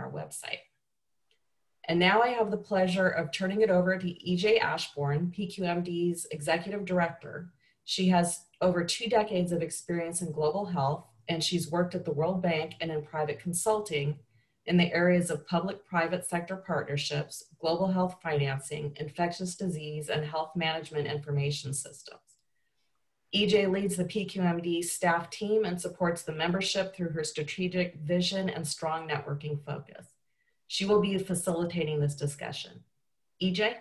webinar website. And now I have the pleasure of turning it over to EJ Ashbourne, PQMD's Executive Director. She has over 2 decades of experience in global health, and she's worked at the World Bank and in private consulting in the areas of public-private sector partnerships, global health financing, infectious disease, and health management information systems. EJ leads the PQMD staff team and supports the membership through her strategic vision and strong networking focus. She will be facilitating this discussion. EJ?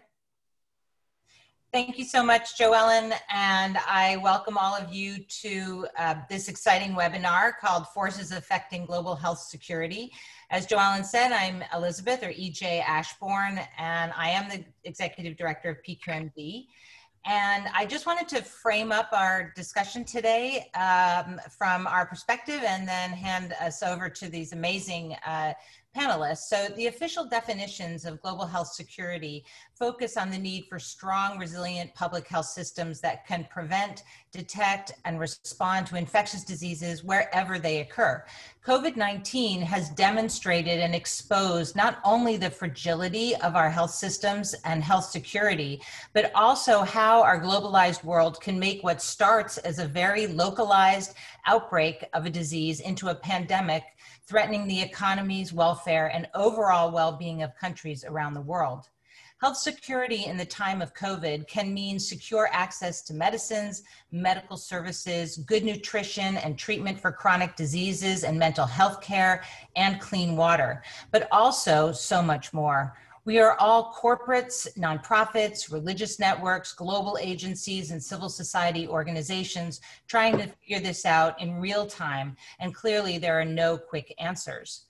Thank you so much, Joellen, and I welcome all of you to this exciting webinar called Forces Affecting Global Health Security. As Joellen said, I'm Elizabeth, or EJ Ashbourne, and I am the Executive Director of PQMD. And I just wanted to frame up our discussion today from our perspective and then hand us over to these amazing panelists. So the official definitions of global health security focus on the need for strong, resilient public health systems that can prevent, detect, and respond to infectious diseases wherever they occur. COVID-19 has demonstrated and exposed not only the fragility of our health systems and health security, but also how our globalized world can make what starts as a very localized outbreak of a disease into a pandemic, threatening the economies, welfare, and overall well-being of countries around the world. Health security in the time of COVID can mean secure access to medicines, medical services, good nutrition and treatment for chronic diseases and mental health care, and clean water, but also so much more. We are all corporates, nonprofits, religious networks, global agencies, and civil society organizations trying to figure this out in real time, and clearly there are no quick answers.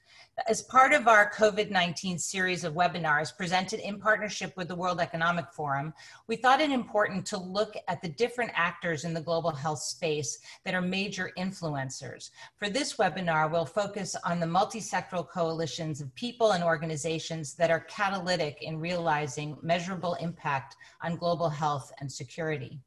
As part of our COVID-19 series of webinars presented in partnership with the World Economic Forum, we thought it important to look at the different actors in the global health space that are major influencers. For this webinar, we'll focus on the multi-sectoral coalitions of people and organizations that are catalytic in realizing measurable impact on global health and security.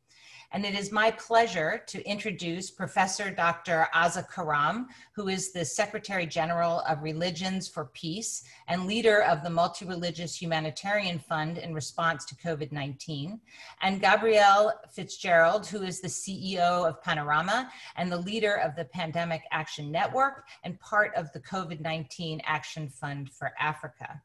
And it is my pleasure to introduce Professor Dr. Aza Karam, who is the Secretary General of Religions for Peace and leader of the Multi-Religious Humanitarian Fund in response to COVID-19, and Gabrielle Fitzgerald, who is the CEO of Panorama and the leader of the Pandemic Action Network and part of the COVID-19 Action Fund for Africa.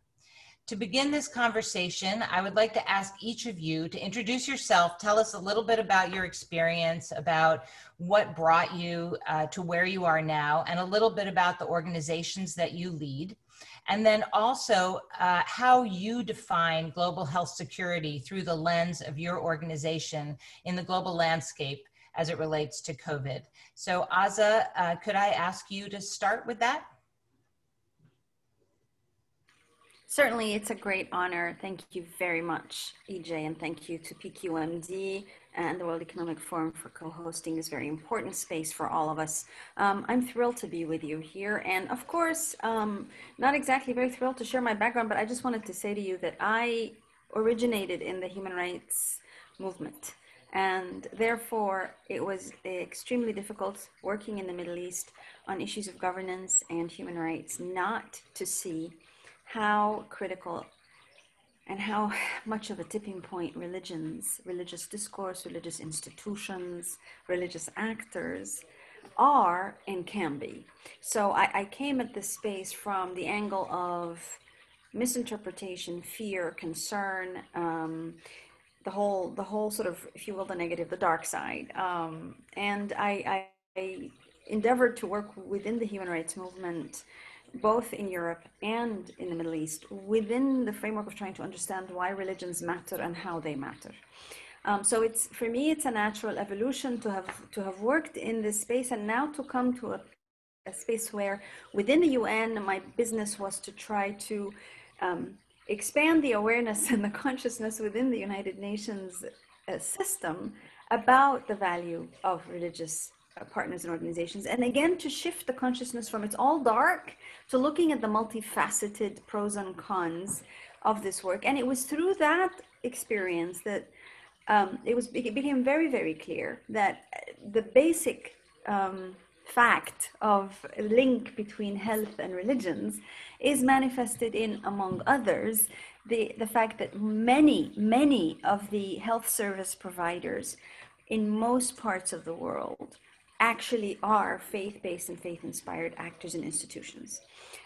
To begin this conversation, I would like to ask each of you to introduce yourself, tell us a little bit about your experience, about what brought you to where you are now, and a little bit about the organizations that you lead, and then also how you define global health security through the lens of your organization in the global landscape as it relates to COVID. So Aza, could I ask you to start with that? Certainly, it's a great honor. Thank you very much, EJ, and thank you to PQMD and the World Economic Forum for co-hosting this very important space for all of us. I'm thrilled to be with you here, and of course, not exactly very thrilled to share my background, but I just wanted to say to you that I originated in the human rights movement, and therefore it was extremely difficult working in the Middle East on issues of governance and human rights not to see how critical and how much of a tipping point religious discourse, religious institutions, religious actors are and can be. So I came at this space from the angle of misinterpretation, fear, concern, the whole sort of, if you will, the negative, the dark side. And I endeavored to work within the human rights movement, both in Europe and in the Middle East, within the framework of trying to understand why religions matter and how they matter. So for me, it's a natural evolution to have worked in this space, and now to come to a space where within the UN, my business was to try to expand the awareness and the consciousness within the United Nations system about the value of religious partners and organizations, and again to shift the consciousness from it's all dark to looking at the multifaceted pros and cons of this work. And it was through that experience that it became very, very clear that the basic fact of a link between health and religions is manifested in, among others, the fact that many of the health service providers in most parts of the world actually are faith-based and faith-inspired actors and institutions.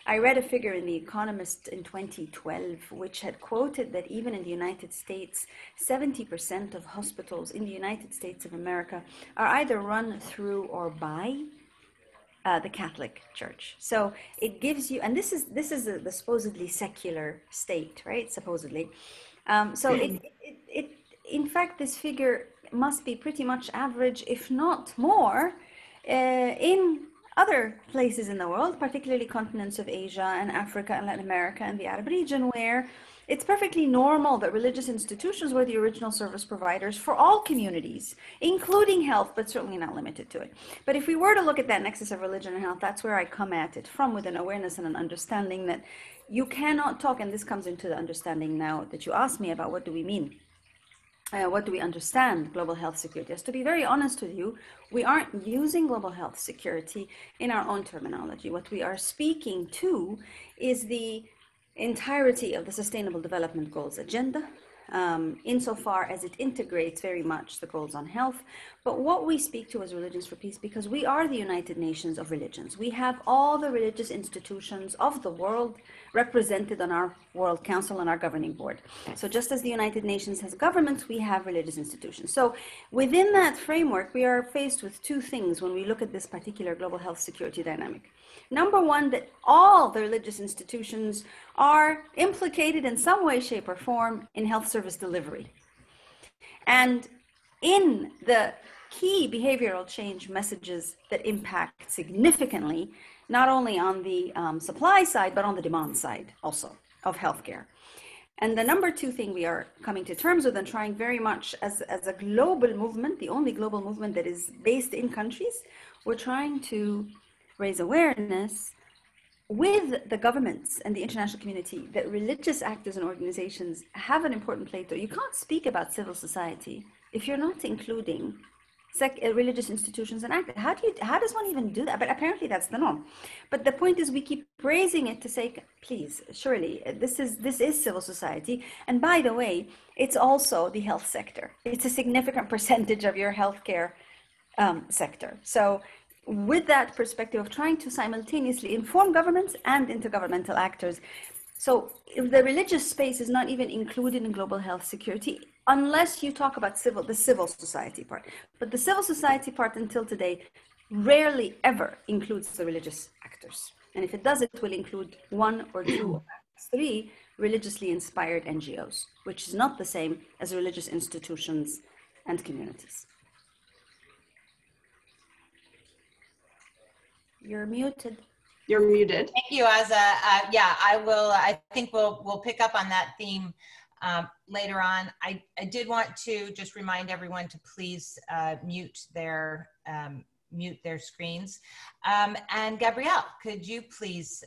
I read a figure in The Economist in 2012, which had quoted that even in the United States, 70% of hospitals in the United States of America are either run through or by the Catholic Church. So it gives you, and this is the supposedly secular state, right? Supposedly. In fact, this figure must be pretty much average, if not more, in other places in the world, particularly continents of Asia and Africa and Latin America and the Arab region, where it's perfectly normal that religious institutions were the original service providers for all communities, including health, but certainly not limited to it. But if we were to look at that nexus of religion and health, that's where I come at it from, with an awareness and an understanding that you cannot talk, and this comes into the understanding now that you asked me about what do we mean. What do we understand global health security as? To be very honest with you, we aren't using global health security in our own terminology. What we are speaking to is the entirety of the Sustainable Development Goals agenda, insofar as it integrates very much the goals on health. But what we speak to as Religions for Peace, because we are the United Nations of religions. We have all the religious institutions of the world represented on our World Council and our governing board. So just as the United Nations has governments, we have religious institutions. So within that framework, we are faced with two things when we look at this particular global health security dynamic. Number one, that all the religious institutions are implicated in some way, shape, or form in health service delivery. And in the key behavioral change messages that impact significantly, not only on the supply side, but on the demand side also of healthcare. And the number two thing we are coming to terms with and trying very much as a global movement, the only global movement that is based in countries, we're trying to raise awareness with the governments and the international community that religious actors and organizations have an important play to. You can't speak about civil society if you're not including religious institutions and actors. How does one even do that? But apparently that's the norm. But the point is, we keep raising it to say, please, surely this is civil society. And by the way, it's also the health sector. It's a significant percentage of your healthcare sector. So with that perspective of trying to simultaneously inform governments and intergovernmental actors. So if the religious space is not even included in global health security, unless you talk about the civil society part. But the civil society part until today rarely ever includes the religious actors. And if it does, it will include one or two or three religiously inspired NGOs, which is not the same as religious institutions and communities. You're muted. You're muted. Thank you, Aza. Yeah, I will. I think we'll pick up on that theme later on. I did want to just remind everyone to please mute their screens. And Gabrielle, could you please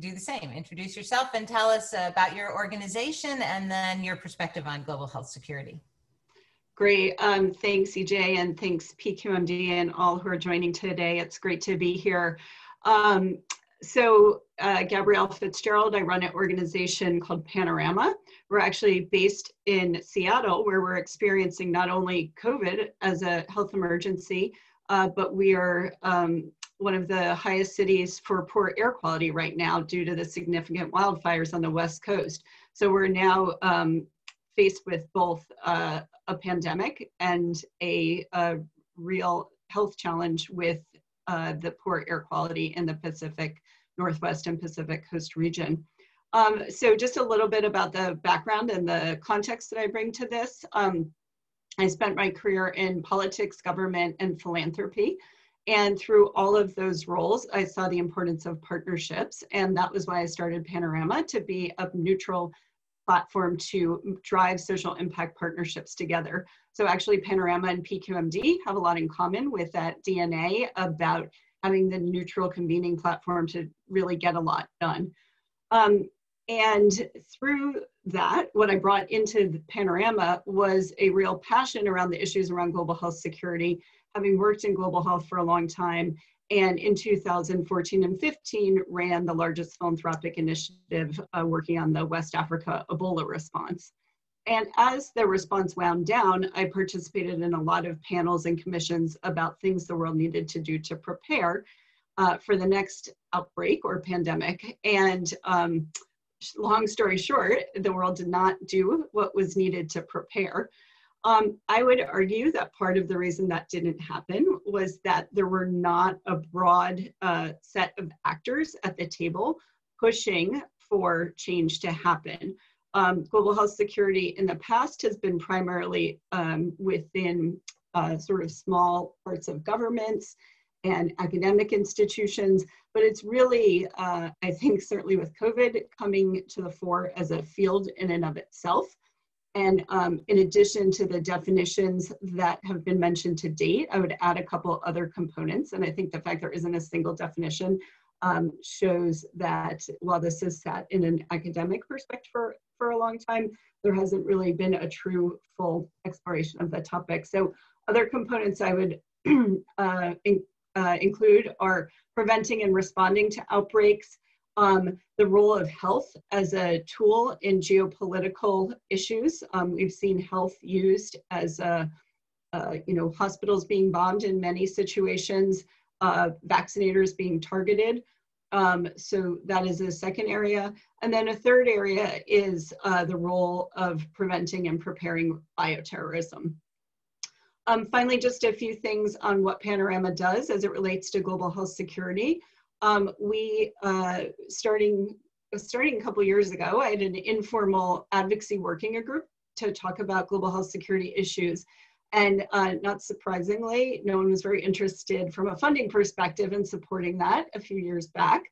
do the same? Introduce yourself and tell us about your organization and then your perspective on global health security. Great. Thanks, EJ, and thanks, PQMD, and all who are joining today. It's great to be here. Gabrielle Fitzgerald, I run an organization called Panorama. We're actually based in Seattle, where we're experiencing not only COVID as a health emergency, but we are one of the highest cities for poor air quality right now due to the significant wildfires on the West Coast. So we're now faced with both a pandemic and a real health challenge with the poor air quality in the Pacific Northwest and Pacific Coast region. So just a little bit about the background and the context that I bring to this. I spent my career in politics, government, and philanthropy. And through all of those roles, I saw the importance of partnerships. And that was why I started Panorama, to be a neutral platform to drive social impact partnerships together. So actually Panorama and PQMD have a lot in common with that DNA about having the neutral convening platform to really get a lot done. And through that, what I brought into the Panorama was a real passion around the issues around global health security, having worked in global health for a long time And in 2014 and 15, ran the largest philanthropic initiative working on the West Africa Ebola response. And as the response wound down, I participated in a lot of panels and commissions about things the world needed to do to prepare for the next outbreak or pandemic. And long story short, the world did not do what was needed to prepare. I would argue that part of the reason that didn't happen was that there were not a broad set of actors at the table pushing for change to happen. Global health security in the past has been primarily within sort of small parts of governments and academic institutions, but it's really, I think certainly with COVID coming to the fore as a field in and of itself. And in addition to the definitions that have been mentioned to date, I would add a couple other components. And I think the fact there isn't a single definition shows that while this has sat in an academic perspective for a long time, there hasn't really been a true full exploration of the topic. So other components I would include are preventing and responding to outbreaks, the role of health as a tool in geopolitical issues. We've seen health used as hospitals being bombed in many situations, vaccinators being targeted. So that is a second area. And then a third area is the role of preventing and preparing bioterrorism. Finally, just a few things on what Panorama does as it relates to global health security. We, starting a couple years ago, I had an informal advocacy working group to talk about global health security issues. And not surprisingly, no one was very interested from a funding perspective in supporting that a few years back.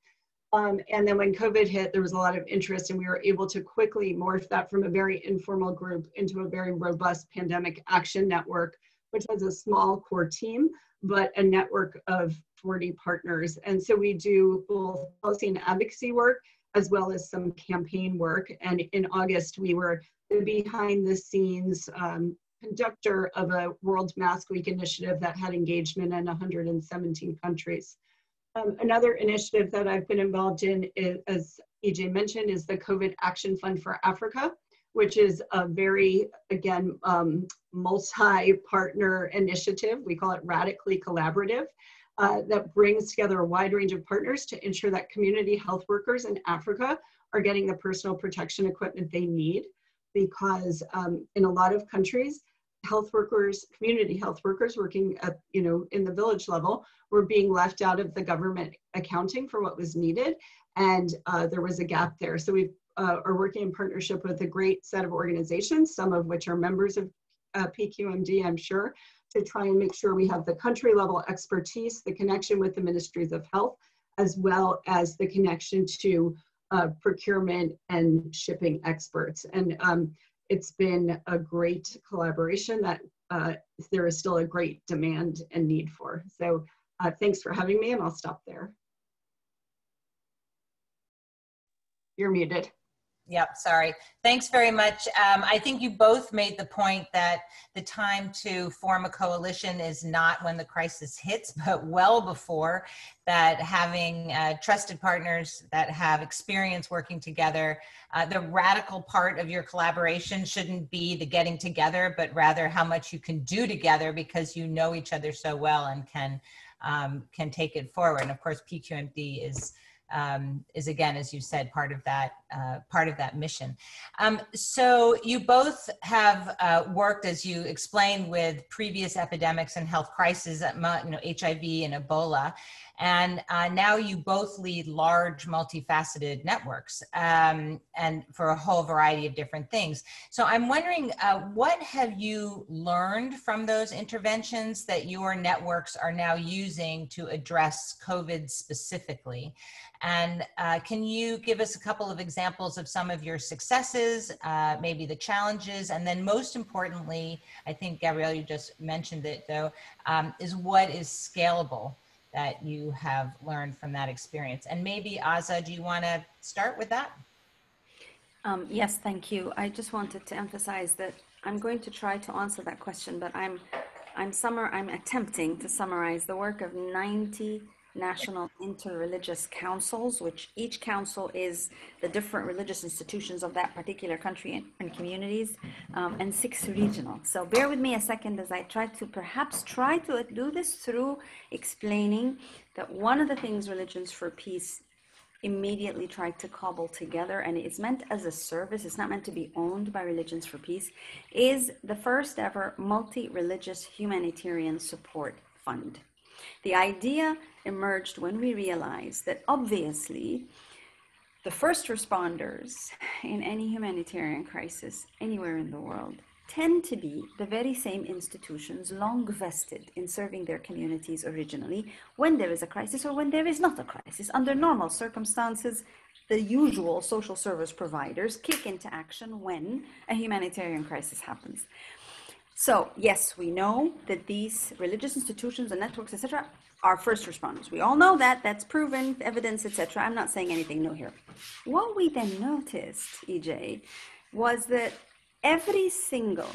And then when COVID hit, there was a lot of interest, and we were able to quickly morph that from a very informal group into a very robust pandemic action network, which has a small core team, but a network of 40 partners. And so we do both policy and advocacy work, as well as some campaign work. And in August, we were the behind the scenes conductor of a World Mask Week initiative that had engagement in 117 countries. Another initiative that I've been involved in, as EJ mentioned, is the COVID Action Fund for Africa, which is a very, again, multi-partner initiative. We call it radically collaborative, that brings together a wide range of partners to ensure that community health workers in Africa are getting the personal protection equipment they need. Because in a lot of countries, health workers, community health workers working at, in the village level, were being left out of the government accounting for what was needed. And there was a gap there. So we are working in partnership with a great set of organizations, some of which are members of PQMD, I'm sure, to try and make sure we have the country level expertise, the connection with the ministries of health, as well as the connection to procurement and shipping experts. And it's been a great collaboration that there is still a great demand and need for. So thanks for having me, and I'll stop there. You're muted. Yep, sorry. Thanks very much. I think you both made the point that the time to form a coalition is not when the crisis hits, but well before that. Having trusted partners that have experience working together, the radical part of your collaboration shouldn't be the getting together, but rather how much you can do together because you know each other so well and can take it forward. And of course, PQMD is again, as you said, part of that mission. So you both have worked, as you explained, with previous epidemics and health crises, HIV and Ebola, and now you both lead large, multifaceted networks, and for a whole variety of different things. So I'm wondering, what have you learned from those interventions that your networks are now using to address COVID specifically? And can you give us a couple of examples of some of your successes, maybe the challenges, and then most importantly, I think, Gabrielle, you just mentioned it though, is what is scalable that you have learned from that experience? And maybe Aza, do you want to start with that? Yes, thank you. I just wanted to emphasize that I'm going to try to answer that question, but I'm attempting to summarize the work of 90 national interreligious councils, which each council is the different religious institutions of that particular country and communities, and 6 regional. So bear with me a second as I try to do this through explaining that one of the things Religions for Peace immediately tried to cobble together, and it's meant as a service, it's not meant to be owned by Religions for Peace, is the first ever multi-religious humanitarian support fund. The idea emerged when we realized that obviously the first responders in any humanitarian crisis anywhere in the world tend to be the very same institutions long vested in serving their communities originally when there is a crisis or when there is not a crisis. Under normal circumstances, the usual social service providers kick into action when a humanitarian crisis happens. So yes, we know that these religious institutions and networks, etc., are first responders. We all know that, that's proven, evidence, etc. I'm not saying anything new here. What we then noticed, EJ, was that every single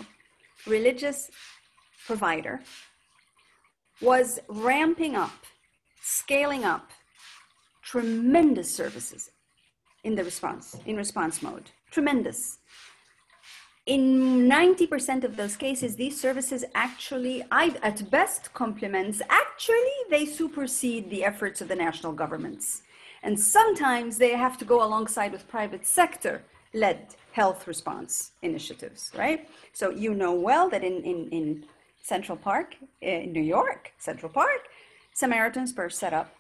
religious provider was ramping up, scaling up tremendous services in response mode, tremendous. In 90% of those cases, these services actually, at best complements, actually they supersede the efforts of the national governments. And sometimes they have to go alongside with private sector-led health response initiatives, right? So you know well that in Central Park, in New York, Central Park, Samaritan's Purse set up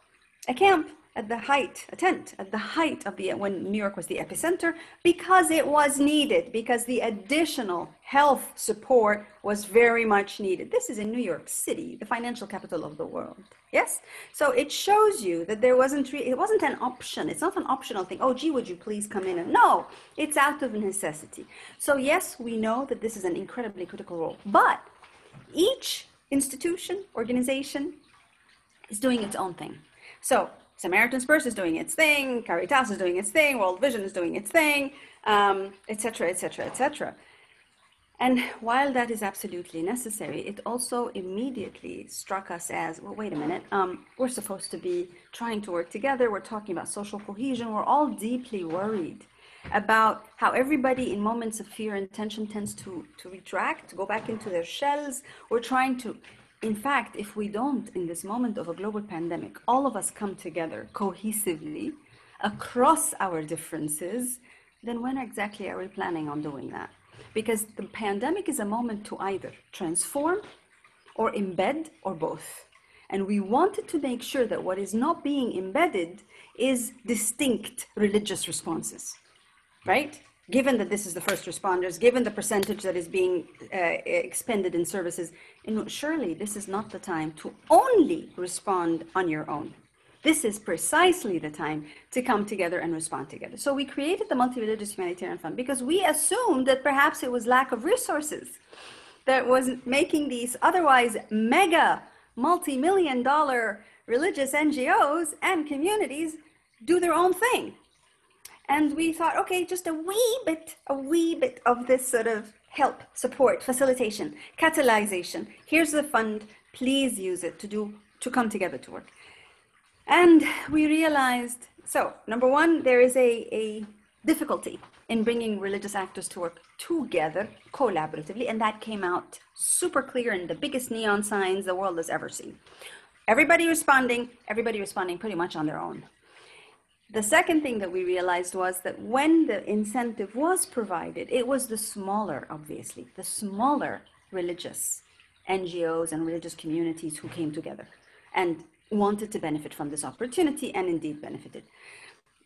a camp at the height, a tent at the height of when New York was the epicenter, because it was needed, because the additional health support was very much needed. This is in New York City, the financial capital of the world. Yes? So it shows you that it wasn't an option. It's not an optional thing. Oh, gee, would you please come in? And no, it's out of necessity. So yes, we know that this is an incredibly critical role, but each institution, organization is doing its own thing. So Samaritan's Purse is doing its thing, Caritas is doing its thing, World Vision is doing its thing, etc., etc., etc. And while that is absolutely necessary, it also immediately struck us as, well, wait a minute, we're supposed to be trying to work together, we're talking about social cohesion, we're all deeply worried about how everybody in moments of fear and tension tends to retract, to go back into their shells. We're trying to, in fact, if we don't, in this moment of a global pandemic, all of us come together cohesively across our differences, then when exactly are we planning on doing that? Because the pandemic is a moment to either transform or embed or both. And we wanted to make sure that what is not being embedded is distinct religious responses, right? Given that this is the first responders, given the percentage that is being expended in services, and surely this is not the time to only respond on your own. This is precisely the time to come together and respond together. So we created the Multi-Religious Humanitarian Fund because we assumed that perhaps it was lack of resources that was making these otherwise mega multi-million-dollar religious NGOs and communities do their own thing. And we thought, okay, just a wee bit of this sort of help, support, facilitation, catalyzation. Here's the fund, please use it to come together to work. And we realized, so number one, there is a difficulty in bringing religious actors to work together collaboratively, and that came out super clear in the biggest neon signs the world has ever seen. Everybody responding pretty much on their own. The second thing that we realized was that when the incentive was provided, it was the smaller, obviously, the smaller religious NGOs and religious communities who came together and wanted to benefit from this opportunity and indeed benefited.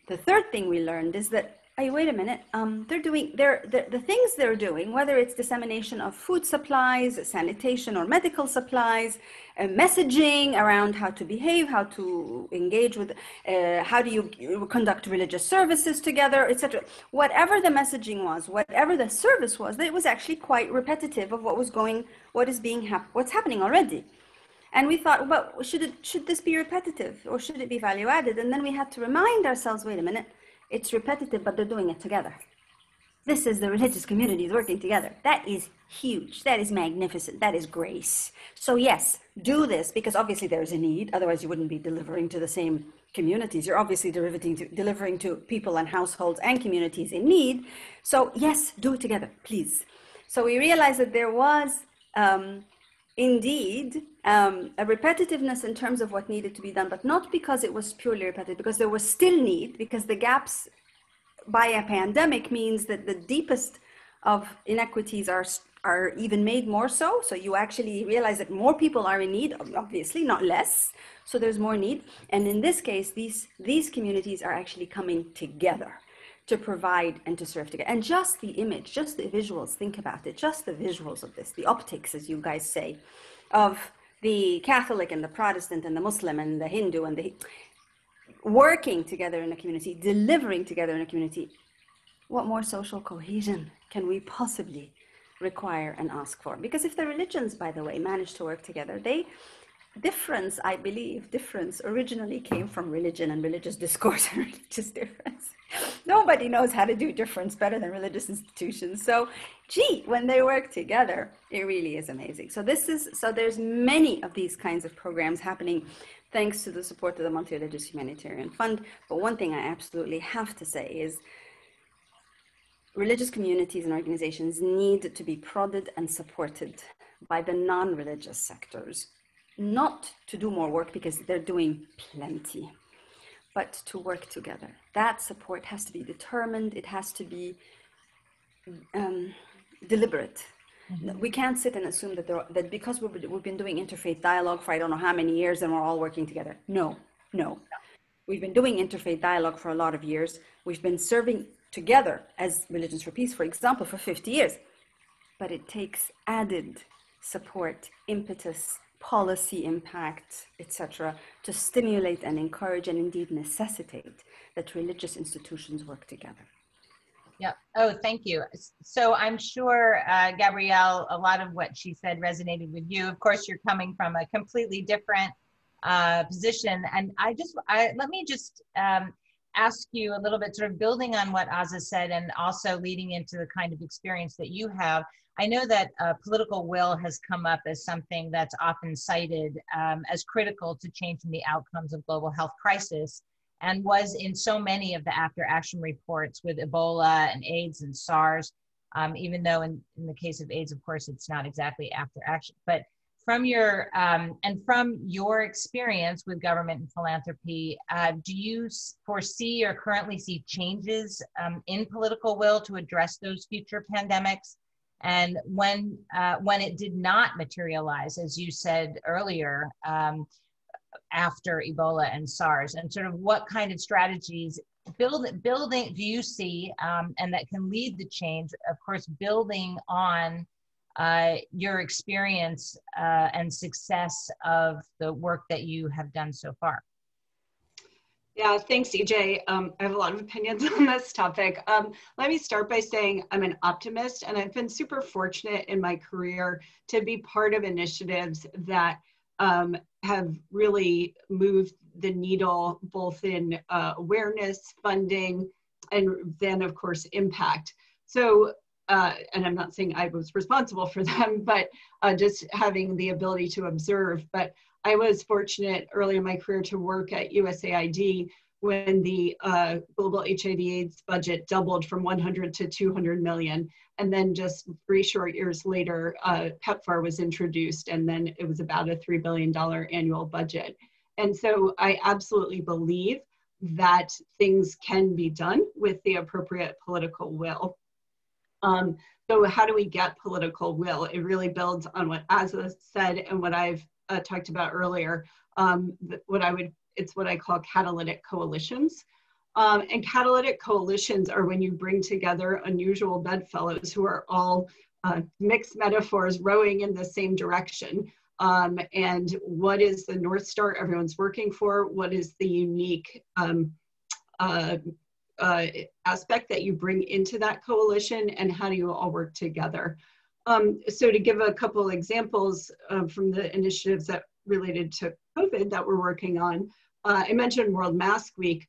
The third thing we learned is that, hey, wait a minute, the things they're doing, whether it's dissemination of food supplies, sanitation or medical supplies, messaging around how to behave, how to engage with, how do you conduct religious services together, etc. Whatever the messaging was, whatever the service was, it was actually quite repetitive of what's happening already. And we thought, well, should this be repetitive or should it be value added? And then we had to remind ourselves, wait a minute, it's repetitive, but they're doing it together. This is the religious communities working together. That is huge. That is magnificent. That is grace. So yes, do this because obviously there's a need. Otherwise you wouldn't be delivering to the same communities. You're obviously delivering to people and households and communities in need. So yes, do it together, please. So we realized that there was indeed a repetitiveness in terms of what needed to be done, but not because it was purely repetitive, because there was still need, because the gaps by a pandemic means that the deepest of inequities are even made more so. So you actually realize that more people are in need, obviously, not less. So there's more need. And in this case, these communities are actually coming together to provide and to serve together. And just the image, just the visuals, think about it, just the visuals of this, the optics, as you guys say, of the Catholic and the Protestant and the Muslim and the Hindu and the working together in a community, delivering together in a community. What more social cohesion can we possibly require and ask for? Because if the religions, by the way, manage to work together, difference originally came from religion and religious discourse and religious difference. Nobody knows how to do difference better than religious institutions. So, when they work together, it really is amazing. So there's many of these kinds of programs happening thanks to the support of the Multi-Religious Humanitarian Fund. But one thing I absolutely have to say is religious communities and organizations need to be prodded and supported by the non-religious sectors, not to do more work because they're doing plenty, but to work together. That support has to be determined. It has to be deliberate. Mm-hmm. We can't sit and assume that because we've been doing interfaith dialogue for I don't know how many years and we're all working together. No. We've been doing interfaith dialogue for a lot of years. We've been serving together as Religions for Peace, for example, for 50 years. But it takes added support, impetus, policy impact, etc., to stimulate and encourage and indeed necessitate that religious institutions work together. Yeah. Oh, thank you. So I'm sure, Gabrielle, a lot of what she said resonated with you. Of course, you're coming from a completely different position. And let me just ask you a little bit, sort of building on what Azza said and also leading into the kind of experience that you have. I know that political will has come up as something that's often cited as critical to changing the outcomes of global health crisis, and was in so many of the after action reports with Ebola and AIDS and SARS, even though in the case of AIDS, of course, it's not exactly after action. But from your experience with government and philanthropy, do you foresee or currently see changes in political will to address those future pandemics? And when it did not materialize, as you said earlier, after Ebola and SARS, and sort of what kind of strategies building do you see and that can lead the change, of course, building on your experience and success of the work that you have done so far? Yeah, thanks, EJ. I have a lot of opinions on this topic. Let me start by saying I'm an optimist, and I've been super fortunate in my career to be part of initiatives that have really moved the needle, both in awareness, funding, and then, of course, impact. So, and I'm not saying I was responsible for them, but just having the ability to observe. But I was fortunate early in my career to work at USAID when the global HIV/AIDS budget doubled from 100 to 200 million. And then just 3 short years later, PEPFAR was introduced, and then it was about a $3 billion annual budget. And so I absolutely believe that things can be done with the appropriate political will. So how do we get political will? It really builds on what Azza said and what I've talked about earlier. It's what I call catalytic coalitions. And catalytic coalitions are when you bring together unusual bedfellows who are all mixed metaphors rowing in the same direction. And what is the North Star everyone's working for? What is the unique aspect that you bring into that coalition, and how do you all work together? So to give a couple examples from the initiatives that related to COVID that we're working on, I mentioned World Mask Week.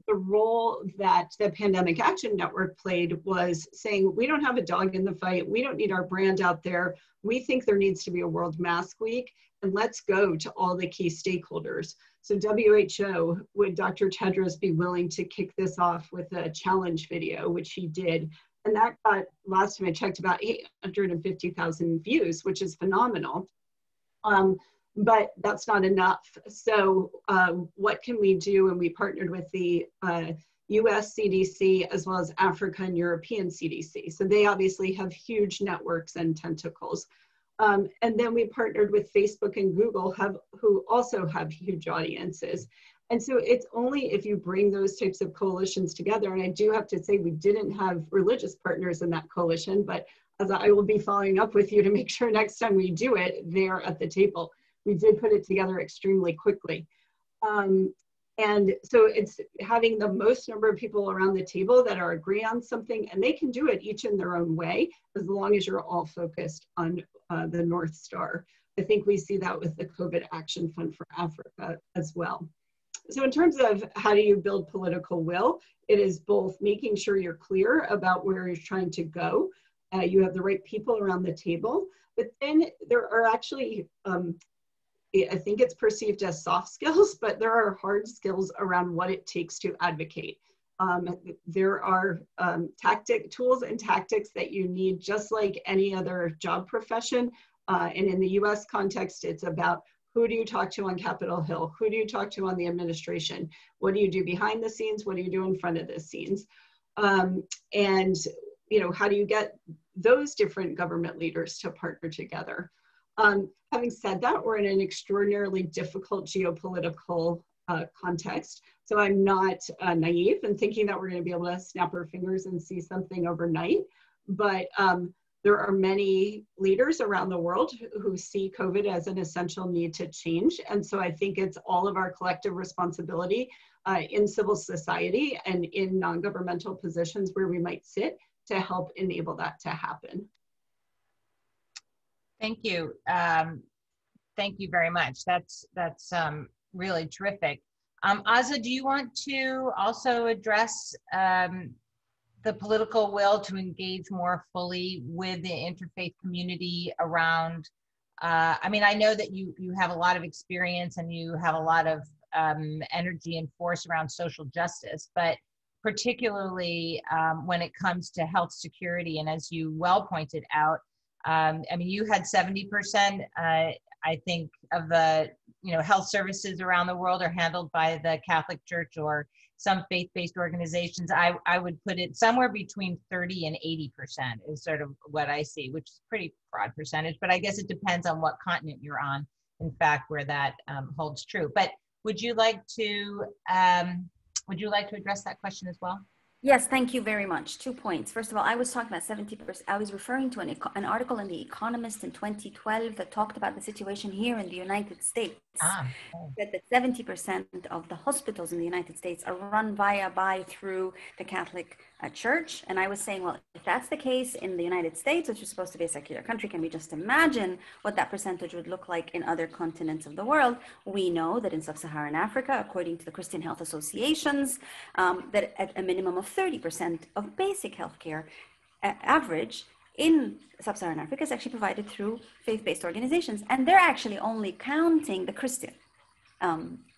the role that the Pandemic Action Network played was saying, we don't have a dog in the fight. We don't need our brand out there. We think there needs to be a World Mask Week, and let's go to all the key stakeholders. So WHO, would Dr. Tedros be willing to kick this off with a challenge video, which he did? And that got, last time I checked, about 850,000 views, which is phenomenal. But that's not enough. So what can we do? And we partnered with the US CDC as well as Africa and European CDC. So they obviously have huge networks and tentacles. And then we partnered with Facebook and Google, who also have huge audiences. And so it's only if you bring those types of coalitions together, and I do have to say we didn't have religious partners in that coalition, but as I will be following up with you to make sure next time we do it, they're at the table. We did put it together extremely quickly. And so it's having the most number of people around the table that are agree on something, and they can do it each in their own way, as long as you're all focused on the North Star. I think we see that with the COVID Action Fund for Africa as well. So in terms of how do you build political will, it is both making sure you're clear about where you're trying to go. You have the right people around the table, but then there are actually, I think it's perceived as soft skills, but there are hard skills around what it takes to advocate. There are tools and tactics that you need, just like any other job profession. And in the US context, it's about who do you talk to on Capitol Hill? Who do you talk to on the administration? What do you do behind the scenes? What do you do in front of the scenes? And how do you get those different government leaders to partner together? Having said that, we're in an extraordinarily difficult geopolitical context. So I'm not naive in thinking that we're going to be able to snap our fingers and see something overnight. But there are many leaders around the world who see COVID as an essential need to change. And so I think it's all of our collective responsibility in civil society and in non-governmental positions where we might sit to help enable that to happen. Thank you. Thank you very much. That's really terrific. Aza, do you want to also address the political will to engage more fully with the interfaith community around, I mean, I know that you have a lot of experience and you have a lot of energy and force around social justice, but particularly when it comes to health security, and as you well pointed out, I mean, you had 70%, I think, of the health services around the world are handled by the Catholic Church or some faith-based organizations. I would put it somewhere between 30 and 80% is sort of what I see, which is a pretty broad percentage, but I guess it depends on what continent you're on, in fact, where that holds true. But would you like to address that question as well? Yes, thank you very much. 2 points. First of all, I was talking about 70%. I was referring to an article in The Economist in 2012 that talked about the situation here in the United States. Said that 70% of the hospitals in the United States are run through the Catholic Church. And I was saying, well, if that's the case in the United States, which is supposed to be a secular country, can we just imagine what that percentage would look like in other continents of the world? We know that in sub-Saharan Africa, according to the Christian Health Associations, that at a minimum of 30% of basic healthcare average in sub-Saharan Africa is actually provided through faith-based organizations. And they're actually only counting the Christian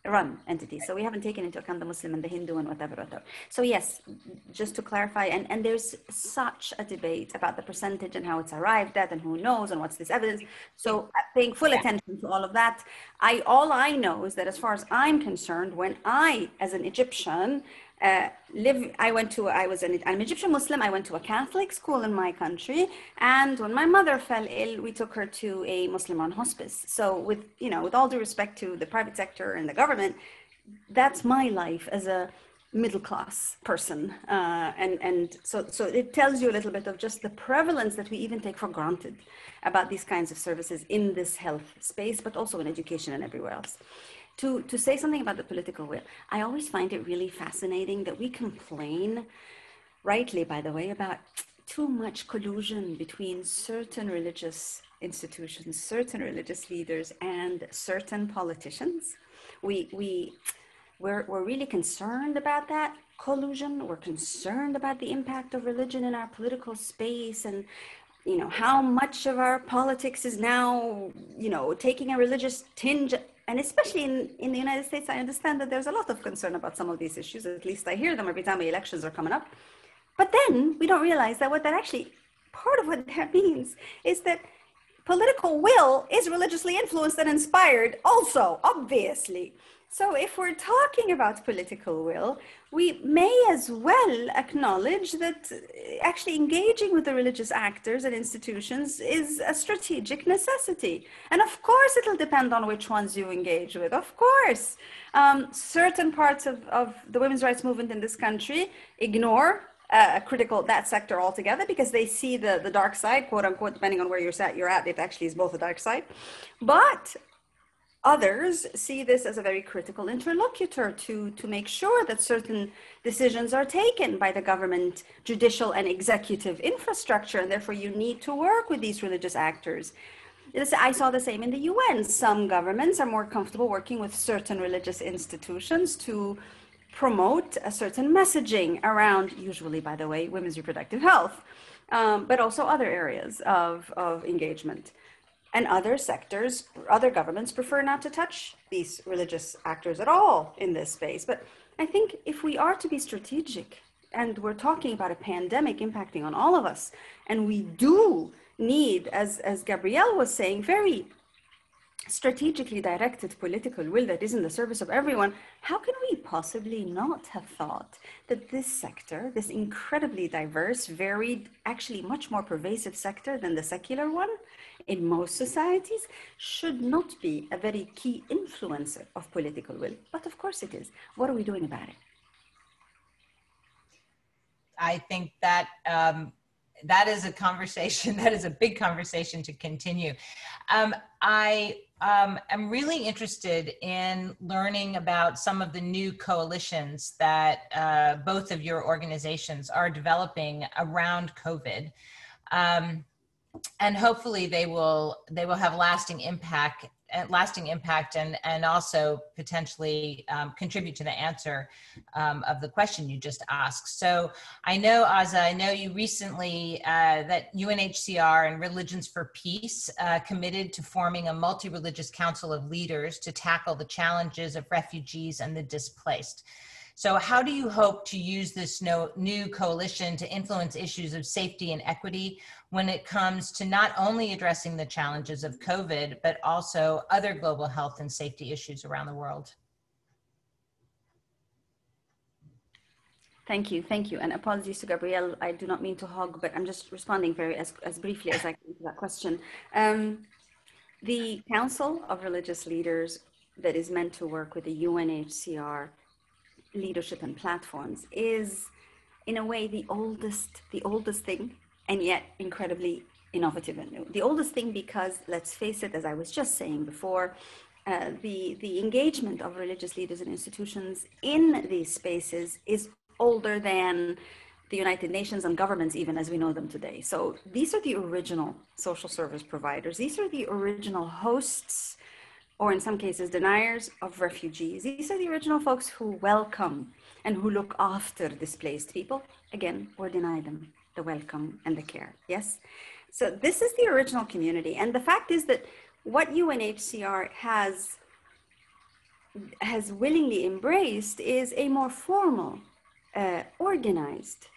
run entities. So we haven't taken into account the Muslim and the Hindu and whatever. So yes, just to clarify, and there's such a debate about the percentage and how it's arrived at and who knows and what's this evidence. So paying full attention to all of that. All I know is that as far as I'm concerned, when I, as an Egyptian, I'm Egyptian Muslim. I went to a Catholic school in my country, and when my mother fell ill, we took her to a Muslim-run hospice. So, with all due respect to the private sector and the government, that's my life as a middle-class person, and so it tells you a little bit of just the prevalence that we even take for granted about these kinds of services in this health space, but also in education and everywhere else. To say something about the political will, I always find it really fascinating that we complain, rightly by the way, about too much collusion between certain religious institutions, certain religious leaders, and certain politicians. we're really concerned about that collusion. We're concerned about the impact of religion in our political space, and how much of our politics is now, taking a religious tinge. And especially in the United States, I understand that there's a lot of concern about some of these issues. At least I hear them every time the elections are coming up. But then we don't realize that part of what that means is that political will is religiously influenced and inspired also, obviously. So if we're talking about political will, we may as well acknowledge that actually engaging with the religious actors and institutions is a strategic necessity. And of course, it'll depend on which ones you engage with, of course. Certain parts of the women's rights movement in this country ignore that sector altogether because they see the dark side, quote unquote, depending on where you're at, it actually is both a dark side. But others see this as a very critical interlocutor to make sure that certain decisions are taken by the government, judicial and executive infrastructure, and therefore you need to work with these religious actors. I saw the same in the UN. Some governments are more comfortable working with certain religious institutions to promote a certain messaging around, usually, by the way, women's reproductive health, but also other areas of engagement. And other sectors, other governments prefer not to touch these religious actors at all in this space. But I think if we are to be strategic, and we're talking about a pandemic impacting on all of us, and we do need, as Gabrielle was saying, very strategically directed political will that is in the service of everyone, how can we possibly not have thought that this sector, this incredibly diverse, varied, actually much more pervasive sector than the secular one in most societies, should not be a very key influencer of political will? But of course it is. What are we doing about it? I think that that is a conversation, that is a big conversation to continue. I'm really interested in learning about some of the new coalitions that both of your organizations are developing around COVID. And hopefully they will have lasting impact and also potentially contribute to the answer of the question you just asked. So I know, Aza, I know you recently that UNHCR and Religions for Peace committed to forming a multi-religious council of leaders to tackle the challenges of refugees and the displaced. So how do you hope to use this new coalition to influence issues of safety and equity when it comes to not only addressing the challenges of COVID, but also other global health and safety issues around the world? Thank you. And apologies to Gabrielle, I do not mean to hog, but I'm just responding as briefly as I can to that question. The Council of Religious Leaders that is meant to work with the UNHCR leadership and platforms is in a way the oldest thing, and yet incredibly innovative and new. The oldest thing because, let's face it, as I was just saying before, the engagement of religious leaders and institutions in these spaces is older than the United Nations and governments even as we know them today. So these are the original social service providers. These are the original hosts, or in some cases, deniers of refugees. These are the original folks who welcome and who look after displaced people, again, or deny them the welcome and the care, yes? So this is the original community. And the fact is that what UNHCR has willingly embraced is a more formal, organized,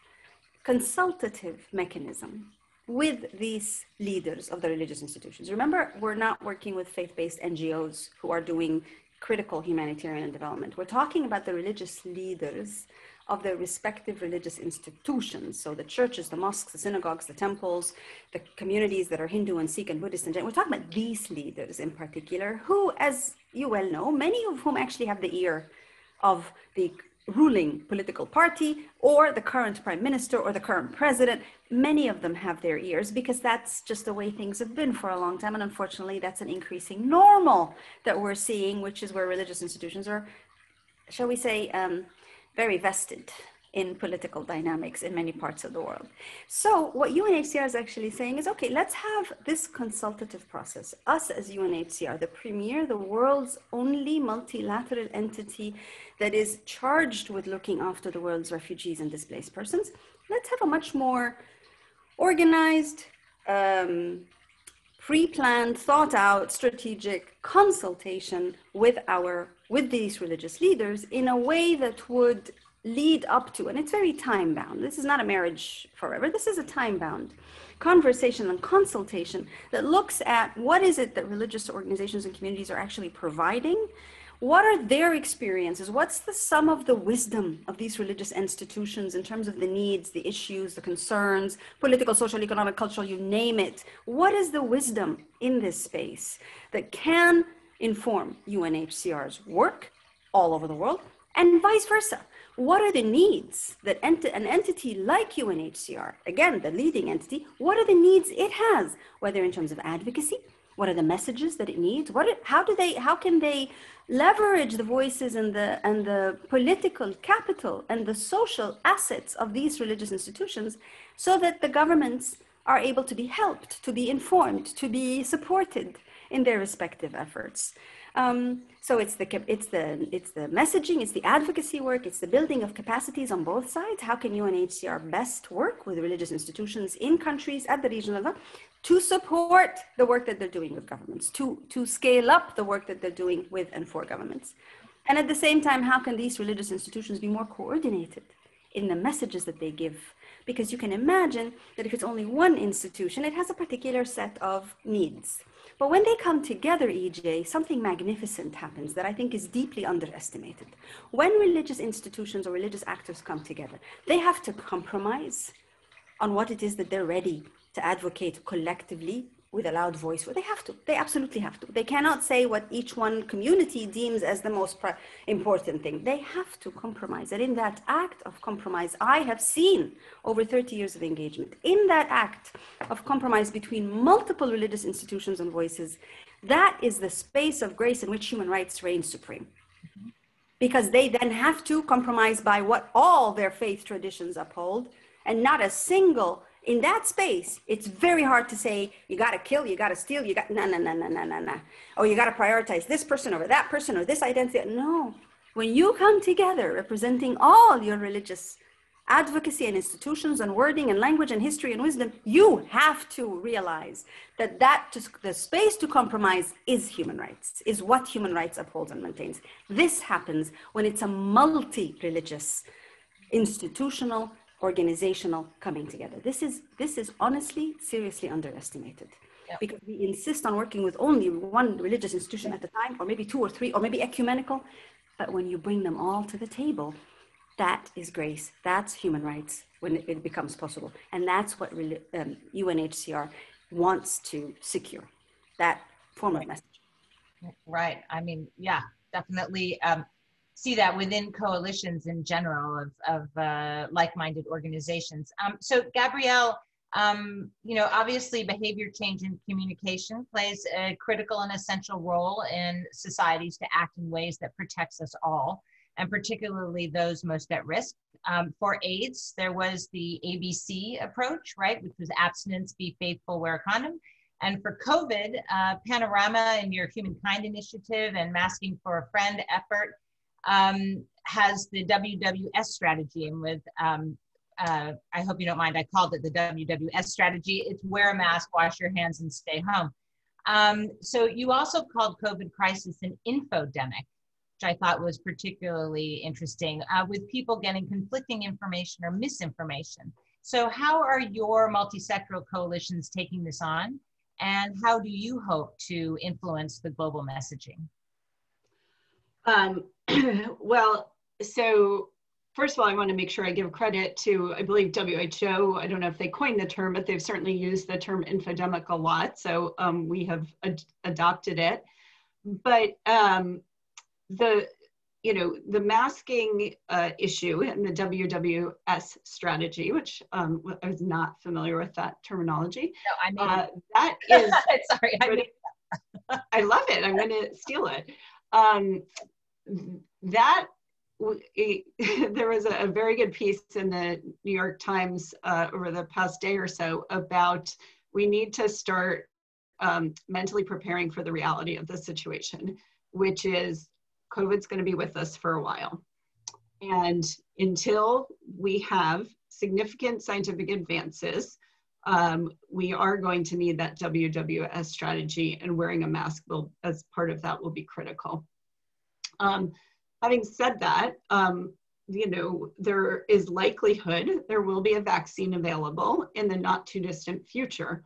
consultative mechanism with these leaders of the religious institutions. Remember, we're not working with faith-based NGOs who are doing critical humanitarian and development. We're talking about the religious leaders of their respective religious institutions. So the churches, the mosques, the synagogues, the temples, the communities that are Hindu and Sikh and Buddhist and Jain. We're talking about these leaders in particular, who, as you well know, many of whom actually have the ear of the ruling political party or the current prime minister or the current president. Many of them have their ears because that's just the way things have been for a long time. And unfortunately, that's an increasing normal that we're seeing, which is where religious institutions are, shall we say, very vested in political dynamics in many parts of the world. So what UNHCR is actually saying is, okay, let's have this consultative process. Us as UNHCR, the premier, the world's only multilateral entity that is charged with looking after the world's refugees and displaced persons, let's have a much more organized, pre-planned, thought out, strategic consultation with these religious leaders in a way that would lead up to, and it's very time bound. This is not a marriage forever. This is a time bound conversation and consultation that looks at what is it that religious organizations and communities are actually providing. What are their experiences? What's the sum of the wisdom of these religious institutions in terms of the needs, the issues, the concerns, political, social, economic, cultural, you name it? What is the wisdom in this space that can inform UNHCR's work all over the world, and vice versa? What are the needs that an entity like UNHCR, again, the leading entity, what are the needs it has, whether in terms of advocacy? What are the messages that it needs? How can they leverage the voices and the political capital and the social assets of these religious institutions so that the governments are able to be helped, to be informed, to be supported in their respective efforts? So it's the messaging, it's the advocacy work, it's the building of capacities on both sides. How can UNHCR best work with religious institutions in countries at the regional level to support the work that they're doing with governments, to scale up the work that they're doing with and for governments? And at the same time, how can these religious institutions be more coordinated in the messages that they give? Because you can imagine that if it's only one institution, it has a particular set of needs. But when they come together, EJ, something magnificent happens that I think is deeply underestimated. When religious institutions or religious actors come together, they have to compromise on what it is that they're ready to advocate collectively with a loud voice. Well, they have to. They absolutely have to. They cannot say what each one community deems as the most important thing. They have to compromise. And in that act of compromise, I have seen over 30 years of engagement, in that act of compromise between multiple religious institutions and voices, that is the space of grace in which human rights reign supreme. Because they then have to compromise by what all their faith traditions uphold, and not a single. In that space, it's very hard to say, you got to kill, you got to steal, you got, no. Or you got to prioritize this person over that person or this identity. No. When you come together representing all your religious advocacy and institutions and wording and language and history and wisdom, you have to realize that the space to compromise is human rights, is what human rights upholds and maintains. This happens when it's a multi-religious, institutional, organizational coming together. This is honestly seriously underestimated. Yep. Because we insist on working with only one religious institution at a time, or maybe two or three, or maybe ecumenical. But when you bring them all to the table, that is grace. That's human rights when it becomes possible. And that's what UNHCR wants to secure, that form of message. Right. I mean, yeah, definitely. See that within coalitions in general of like-minded organizations. So Gabrielle, obviously behavior change in communication plays a critical and essential role in societies to act in ways that protects us all, and particularly those most at risk. For AIDS, there was the ABC approach, right, which was abstinence, be faithful, wear a condom. And for COVID, Panorama and your Humankind Initiative and Masking for a Friend effort has the WWS strategy. And with, I hope you don't mind, I called it the WWS strategy. It's wear a mask, wash your hands, and stay home. So you also called COVID crisis an infodemic, which I thought was particularly interesting, with people getting conflicting information or misinformation. So how are your multi-sectoral coalitions taking this on? And how do you hope to influence the global messaging? Well, so first of all, I want to make sure I give credit to, I believe, WHO. I don't know if they coined the term, but they've certainly used the term infodemic a lot. So we have adopted it. But the masking issue and the WWS strategy, which I was not familiar with that terminology. No, I mean, that is, sorry, I love it. I'm going to steal it. That there was a very good piece in the New York Times over the past day or so about we need to start mentally preparing for the reality of the situation, which is COVID's going to be with us for a while. And until we have significant scientific advances, we are going to need that WWS strategy, and wearing a mask will, as part of that, will be critical. Having said that, you know, there is likelihood there will be a vaccine available in the not too distant future.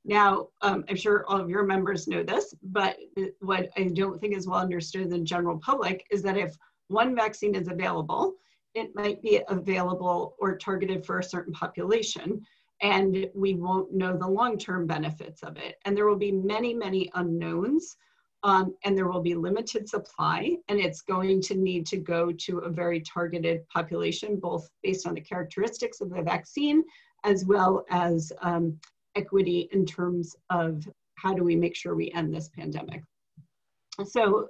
Now, I'm sure all of your members know this, but what I don't think is well understood in the general public is that if one vaccine is available, it might be available or targeted for a certain population, and we won't know the long-term benefits of it. And there will be many, many unknowns, and there will be limited supply, and it's going to need to go to a very targeted population, both based on the characteristics of the vaccine, as well as equity in terms of how do we make sure we end this pandemic. So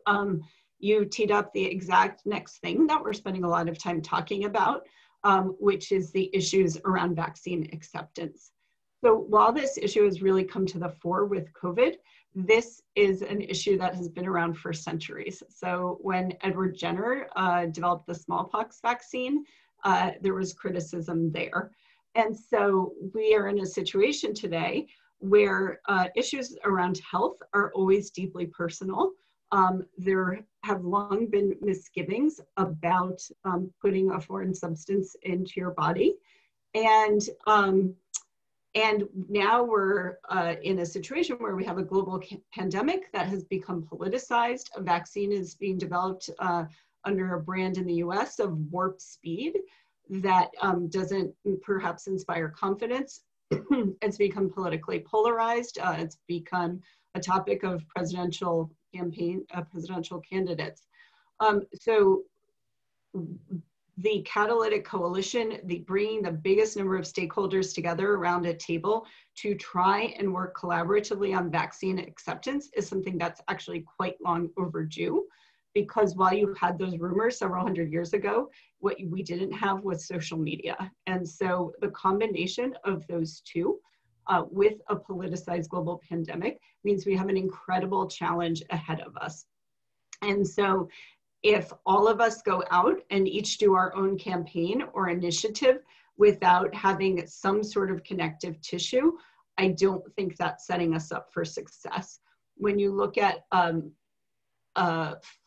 you teed up the exact next thing that we're spending a lot of time talking about, which is the issues around vaccine acceptance. So while this issue has really come to the fore with COVID, this is an issue that has been around for centuries. So when Edward Jenner developed the smallpox vaccine, there was criticism there. And so we are in a situation today where issues around health are always deeply personal. There have long been misgivings about putting a foreign substance into your body. And now we're in a situation where we have a global pandemic that has become politicized. A vaccine is being developed under a brand in the US of warp speed that doesn't perhaps inspire confidence. It's become politically polarized. It's become a topic of presidential candidates. So the catalytic coalition, bringing the biggest number of stakeholders together around a table to try and work collaboratively on vaccine acceptance is something that's actually quite long overdue. Because while you had those rumors several hundred years ago, what we didn't have was social media. And so the combination of those two with a politicized global pandemic means we have an incredible challenge ahead of us. And so if all of us go out and each do our own campaign or initiative without having some sort of connective tissue, I don't think that's setting us up for success. When you look at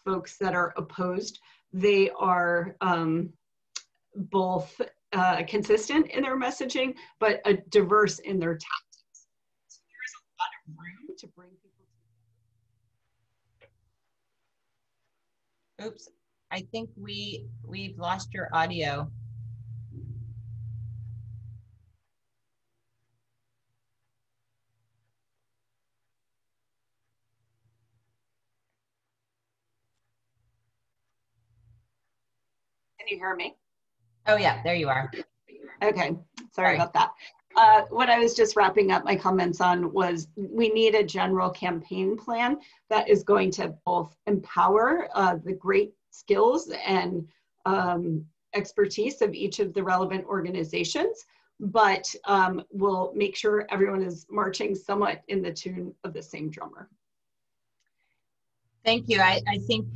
folks that are opposed, they are both consistent in their messaging, but diverse in their tactics. So there is a lot of room to bring people together. Oops, I think we've lost your audio. Can you hear me? Oh yeah, there you are. Okay, sorry about that. What I was just wrapping up my comments on was we need a general campaign plan that is going to both empower the great skills and expertise of each of the relevant organizations, but will make sure everyone is marching somewhat in the tune of the same drummer. Thank you. I think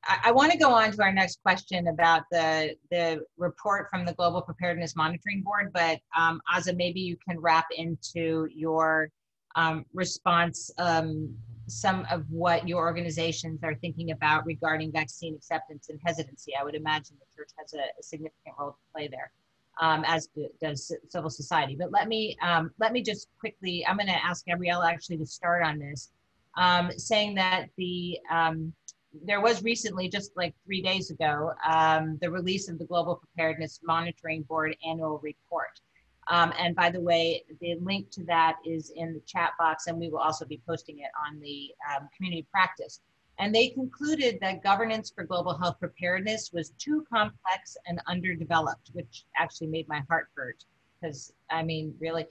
I want to go on to our next question about the report from the Global Preparedness Monitoring Board, but Aza, maybe you can wrap into your response some of what your organizations are thinking about regarding vaccine acceptance and hesitancy. I would imagine the church has a significant role to play there, as does civil society. But let me just quickly, I'm going to ask Gabriella actually to start on this, saying that there was recently, just like 3 days ago, the release of the Global Preparedness Monitoring Board annual report. And by the way, the link to that is in the chat box, and we will also be posting it on the community practice. And they concluded that governance for global health preparedness was too complex and underdeveloped, which actually made my heart hurt, because I mean, really.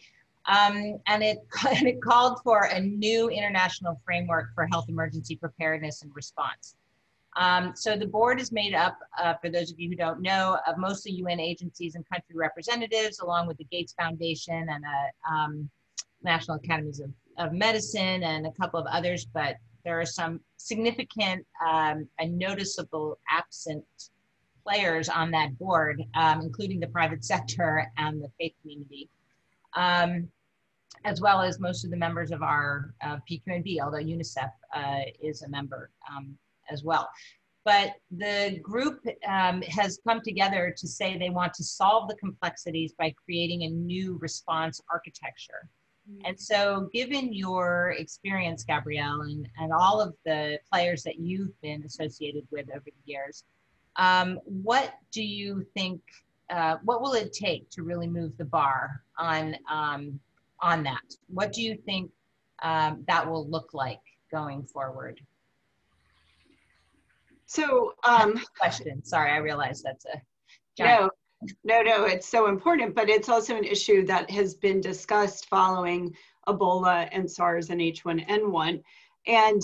And it called for a new international framework for health emergency preparedness and response. So the board is made up, for those of you who don't know, of mostly UN agencies and country representatives, along with the Gates Foundation and National Academies of Medicine and a couple of others, but there are some significant and noticeable absent players on that board, including the private sector and the faith community, as well as most of the members of our PQMD, although UNICEF is a member as well. But the group has come together to say they want to solve the complexities by creating a new response architecture. And so given your experience, Gabrielle, and all of the players that you've been associated with over the years, what do you think, what will it take to really move the bar on that? What do you think that will look like going forward? So, question. Sorry, I realize that's a giant. No, it's so important, but it's also an issue that has been discussed following Ebola and SARS and H1N1. And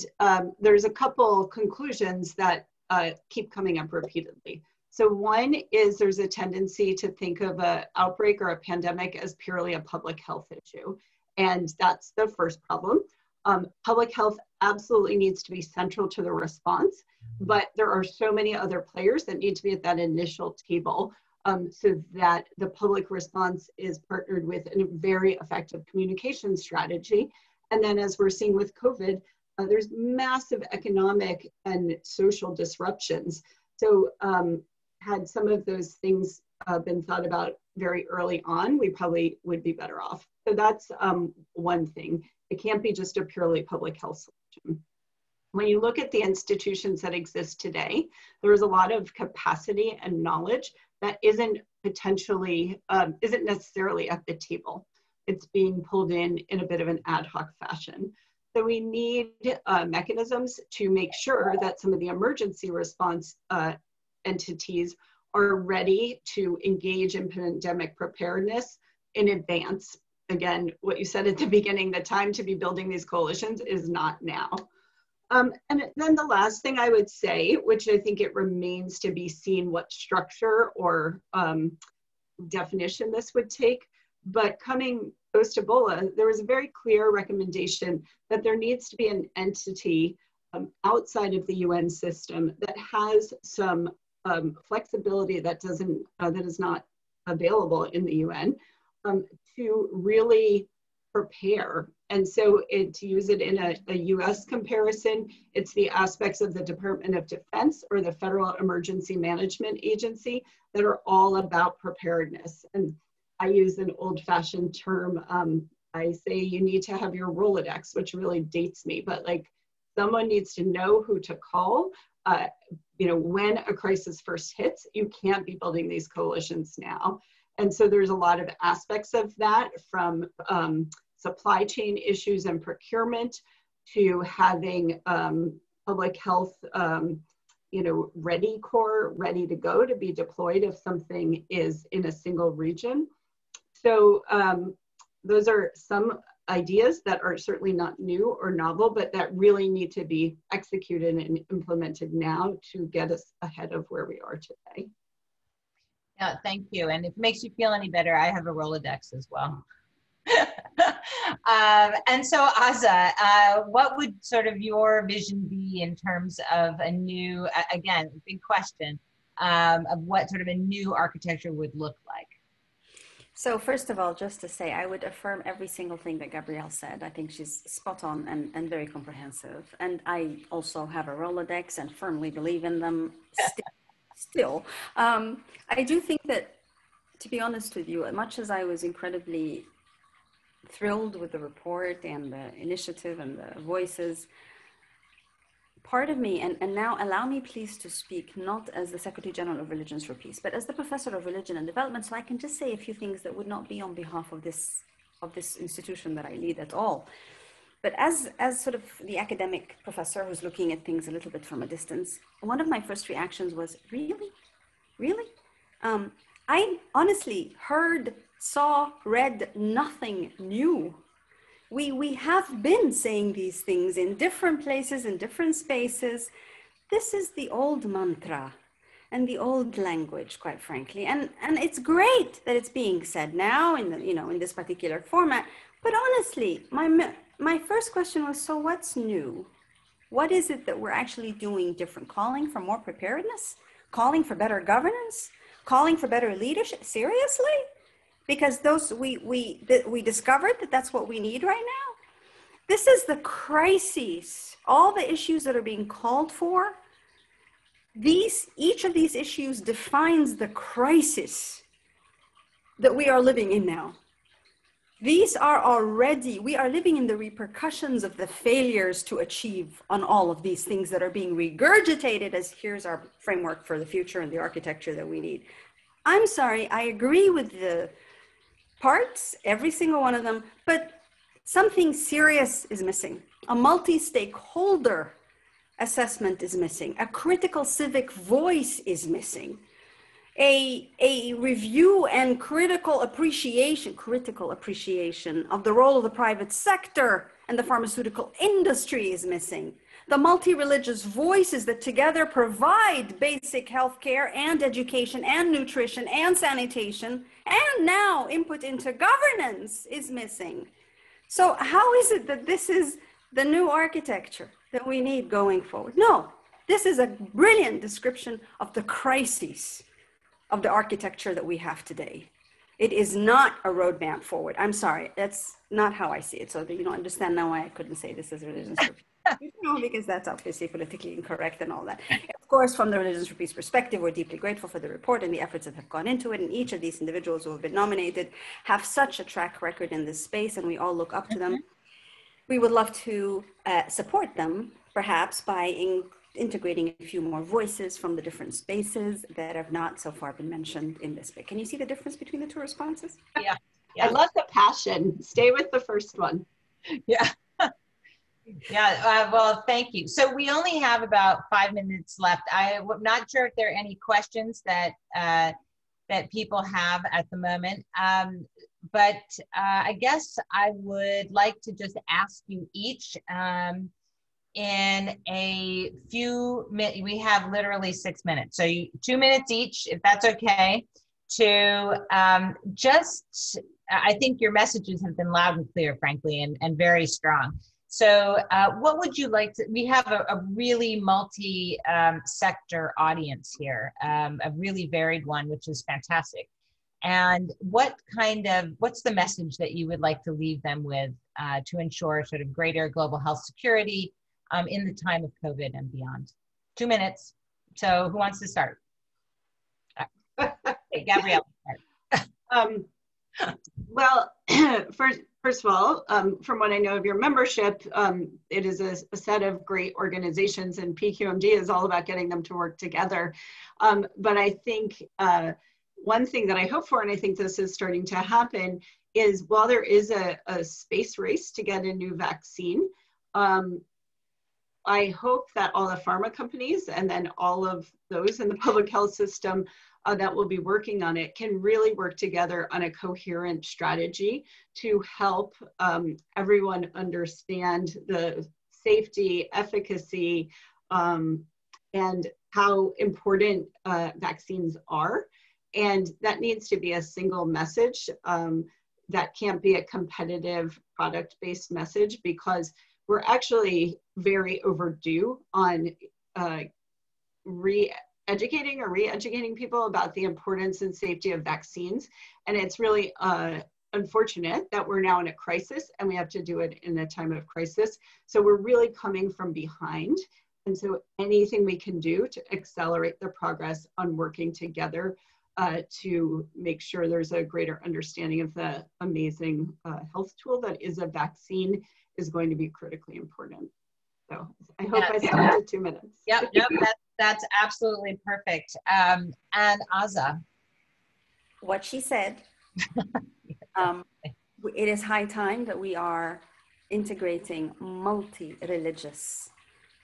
there's a couple conclusions that keep coming up repeatedly. So one is there's a tendency to think of an outbreak or a pandemic as purely a public health issue. And that's the first problem. Public health absolutely needs to be central to the response, but there are so many other players that need to be at that initial table so that the public response is partnered with a very effective communication strategy. And then as we're seeing with COVID, there's massive economic and social disruptions. So had some of those things been thought about very early on, we probably would be better off. So that's one thing. It can't be just a purely public health solution. When you look at the institutions that exist today, there is a lot of capacity and knowledge that isn't necessarily at the table. It's being pulled in a bit of an ad hoc fashion. So we need mechanisms to make sure that some of the emergency response entities are ready to engage in pandemic preparedness in advance. Again, what you said at the beginning, the time to be building these coalitions is not now. And then the last thing I would say, which I think it remains to be seen what structure or definition this would take, but coming post-Ebola, there was a very clear recommendation that there needs to be an entity outside of the UN system that has some flexibility that is not available in the UN to really prepare. And so to use it in a US comparison, it's the aspects of the Department of Defense or the Federal Emergency Management Agency that are all about preparedness. And I use an old-fashioned term. I say you need to have your Rolodex, which really dates me, but like someone needs to know who to call. When a crisis first hits, you can't be building these coalitions now. And so there's a lot of aspects of that, from supply chain issues and procurement to having public health, ready corps, ready to go to be deployed if something is in a single region. So those are some ideas that are certainly not new or novel, but that really need to be executed and implemented now to get us ahead of where we are today. Yeah, thank you. And if it makes you feel any better, I have a Rolodex as well. And so Aza, what would sort of your vision be in terms of a new, again, big question, of what sort of a new architecture would look like? So first of all, just to say, I would affirm every single thing that Gabrielle said. I think she's spot on and very comprehensive. And I also have a Rolodex and firmly believe in them still. I do think that, to be honest with you, as much as I was incredibly thrilled with the report and the initiative and the voices, part of me, and now allow me please to speak not as the Secretary General of Religions for Peace, but as the Professor of Religion and Development, so I can just say a few things that would not be on behalf of this institution that I lead at all. But as sort of the academic professor who's looking at things a little bit from a distance, one of my first reactions was, really? I honestly heard, saw, read nothing new. We have been saying these things in different places, in different spaces. this is the old mantra and the old language, quite frankly. And it's great that it's being said now in the, in this particular format. But honestly, my first question was, so what's new? What is it that we're actually doing different? Calling for more preparedness? Calling for better governance? Calling for better leadership? Seriously? Because we discovered that that's what we need right now. This is the crises, all the issues that are being called for. Each of these issues defines the crisis that we are living in now. We are living in the repercussions of the failures to achieve on all of these things that are being regurgitated as here's our framework for the future and the architecture that we need. I'm sorry, I agree with the parts, every single one of them, but something serious is missing. A multi-stakeholder assessment is missing. A critical civic voice is missing. A review and critical appreciation of the role of the private sector and the pharmaceutical industry is missing. The multi-religious voices that together provide basic healthcare and education and nutrition and sanitation and now input into governance is missing. So how is it that this is the new architecture that we need going forward? No, this is a brilliant description of the crises of the architecture that we have today. It is not a roadmap forward. I'm sorry, that's not how I see it. So that you don't understand now why I couldn't say this as religions for peace. Because that's obviously politically incorrect and all that. Of course, from the Religions for Peace perspective, we're deeply grateful for the report and the efforts that have gone into it. And each of these individuals who have been nominated have such a track record in this space, and we all look up to them. We would love to support them, perhaps by integrating a few more voices from the different spaces that have not so far been mentioned in this bit. Can you see the difference between the two responses? Yeah. I love the passion. Stay with the first one. Yeah. Yeah, well, thank you. So we only have about 5 minutes left. I'm not sure if there are any questions that that people have at the moment. But I guess I would like to just ask you each in a few minutes, we have literally 6 minutes. So 2 minutes each, if that's okay, to I think your messages have been loud and clear, frankly, and very strong. So what would you like to, we have a really multi-sector audience here, a really varied one, which is fantastic. And what's the message that you would like to leave them with to ensure sort of greater global health security in the time of COVID and beyond? 2 minutes. So who wants to start? Okay, Gabrielle. Well, first of all, from what I know of your membership, it is a set of great organizations, and PQMD is all about getting them to work together. But I think one thing that I hope for, and I think this is starting to happen, is while there is a space race to get a new vaccine, I hope that all the pharma companies and then all of those in the public health system that will be working on it can really work together on a coherent strategy to help everyone understand the safety, efficacy, and how important vaccines are. And that needs to be a single message. That can't be a competitive product-based message, because we're actually very overdue on re-educating people about the importance and safety of vaccines. And it's really unfortunate that we're now in a crisis and we have to do it in a time of crisis. So we're really coming from behind. And so anything we can do to accelerate the progress on working together to make sure there's a greater understanding of the amazing health tool that is a vaccine is going to be critically important. So I hope I stuck to 2 minutes. Yep, that's absolutely perfect. And Aza. What she said, it is high time that we are integrating multi-religious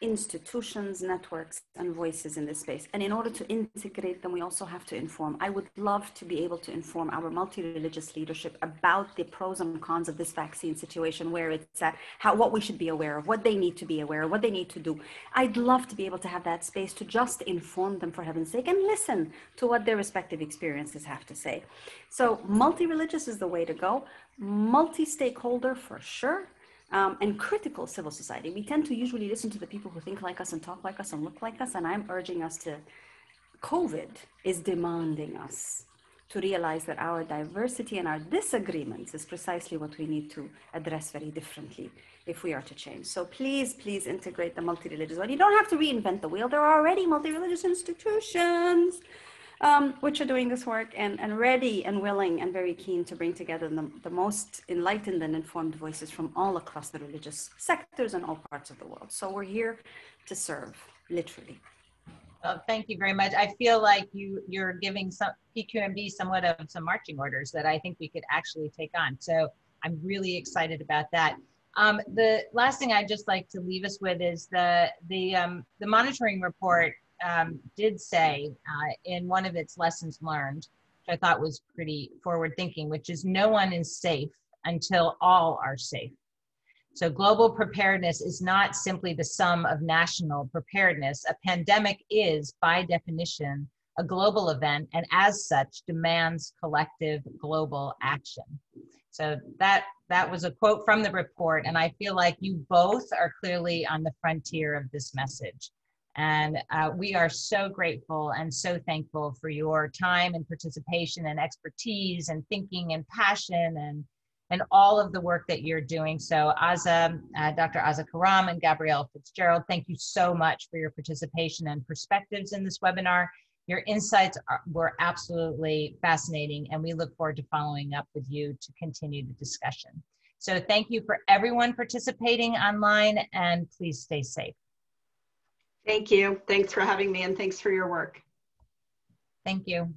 institutions, networks, and voices in this space. And in order to integrate them, we also have to inform. I would love to be able to inform our multi-religious leadership about the pros and cons of this vaccine situation, where it's at, what we should be aware of, what they need to be aware of, what they need to do. I'd love to be able to have that space to just inform them, for heaven's sake, and listen to what their respective experiences have to say. So multi-religious is the way to go. Multi-stakeholder for sure. And critical civil society. We tend to usually listen to the people who think like us and talk like us and look like us, and I'm urging us to, COVID is demanding us to realize that our diversity and our disagreements is precisely what we need to address very differently if we are to change. So please, please integrate the multi-religious one. You don't have to reinvent the wheel. There are already multi-religious institutions which are doing this work and ready and willing and very keen to bring together the most enlightened and informed voices from all across the religious sectors and all parts of the world. So we're here to serve, literally. Well, thank you very much. I feel like you're giving some PQMD somewhat of some marching orders that I think we could actually take on. So I'm really excited about that. The last thing I'd just like to leave us with is the monitoring report did say in one of its lessons learned, which I thought was pretty forward thinking, which is no one is safe until all are safe. So global preparedness is not simply the sum of national preparedness. A pandemic is, by definition, a global event, and as such demands collective global action. So that was a quote from the report, and I feel like you both are clearly on the frontier of this message. And we are so grateful and so thankful for your time and participation and expertise and thinking and passion and all of the work that you're doing. So Dr. Aza Karam and Gabrielle Fitzgerald, thank you so much for your participation and perspectives in this webinar. Your insights were absolutely fascinating, and we look forward to following up with you to continue the discussion. So thank you for everyone participating online, and please stay safe. Thank you. Thanks for having me, and thanks for your work. Thank you.